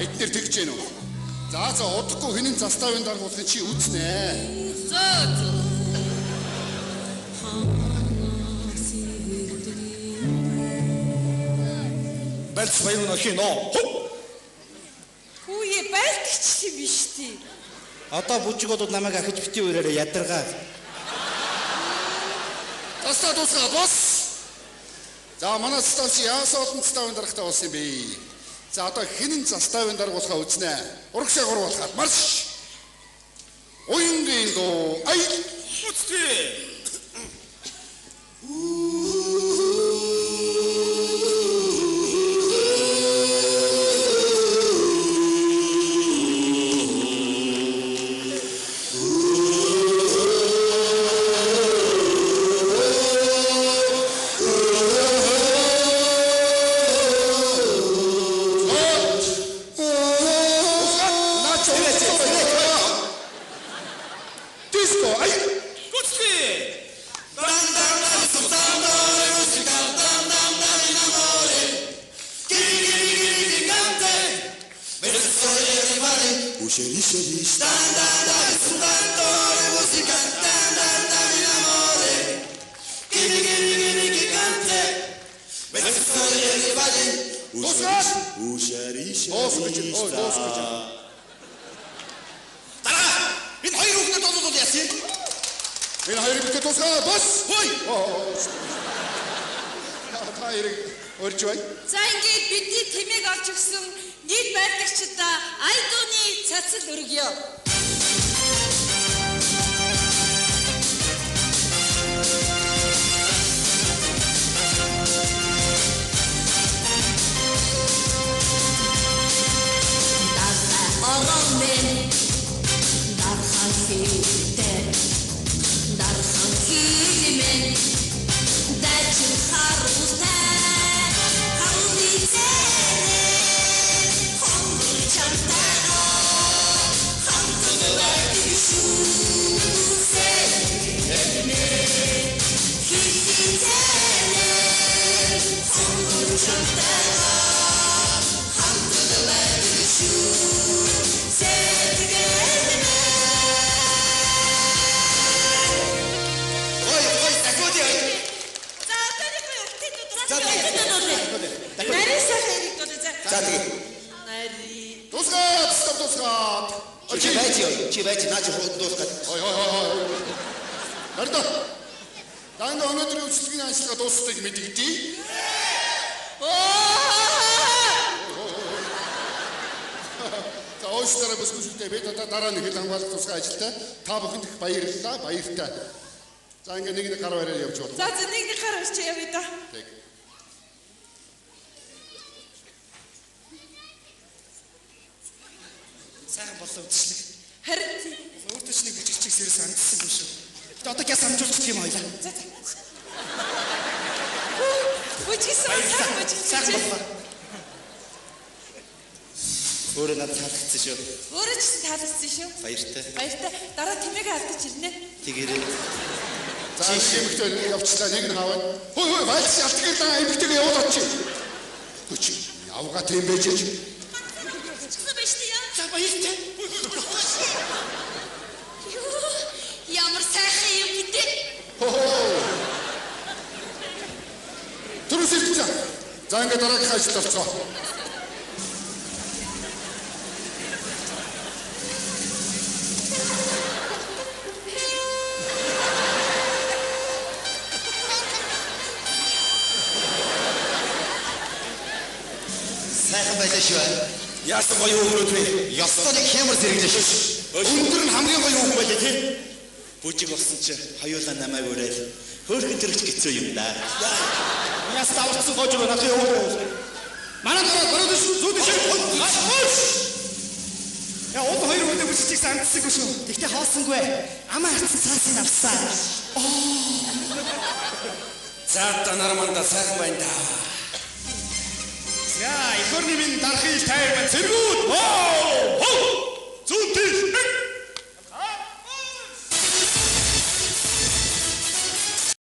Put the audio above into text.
эдгээр тэгж гэнэ үү? За удахгүй хинэн заставын даргуулахын чи үзнэ. Зөө. Барьц баян охин нөө. Хүүе байлтгч юм биш тий. Одоо бүжигодод намайг ахиж бити өрөөрэ ядаргаа. Тастаа дуусгаа бос. За манай станци яасан олон заставын дарагтай болсон юм бэ? За одоо хинэн заставын даргуулахаа үзнэ. Урагшаа гурвуулахад марш. Уянгийн доо ай Үстэй. За ингээд бидний тэмээг олж өгсөн нийт байлдагчдаа айдууны цацал өргөё. Чивайте, наче доска. Ой. Нарда. Дан өнөөдрийн үйлчлэгийн ажиллагаа дуустыг мэдэгдээ. За өөсдөрөө бүсгүйтэй бид одоо дараа нэг хэл хамгаалах тусгай ажилтай та бүхэнд их баярлалаа. Баяртай. За ингээ нэг гар бариад явж болно. За нэг гар барьж явъя да. Тэг. Сайхан болов үтшлэг. Харин өөртөө ч нэг бичгчиг сэрс хандсан юм шүү. Тэ одоо яс хамжуулчих юм ойлаа. За. Бүжигсэн сайхан болов. Өөрөө надад таалагдсан шүү. Өөрөө ч таалагдсан шүү. Баяртай. Дараа тэмээг алдаж ирнэ. Тэгээрээ. За эмэгтэй явчлаа нэг нь хаваад. Хөөе байлс ялтгaalаа эмэгтэйгээ явуулаач чи. Хүч явгаа тийм байж чи. За баяртай. Ямар сайхан юм гэдэг. Түрүүс ирж. За ингээ дараагийн ажилд орцгоо. Сайхан байлаа шүү. Яасан гоё өгөөд вэ? Ёстой нэг хямар зэрэглээ шүү. Өндөр нь хамгийн гоё үг байлаа тий. Бүжиг болсон чи хоёулаа намайг өрөөл. Хөөхөн төрөгч гэцүү юм да. Яас тавцсан гож надад өгөө. Манай гараад зүүд шиг. Яа одоо хоёр өдөр бүжигчийг сандсаг шүү. Тэгтээ хаосангүй. Амаа хатсан цаасын авсаа. За танарманда сайхан байна да. За, ихөрний минь дарахын тайван зэргүүд. Зүүнтэй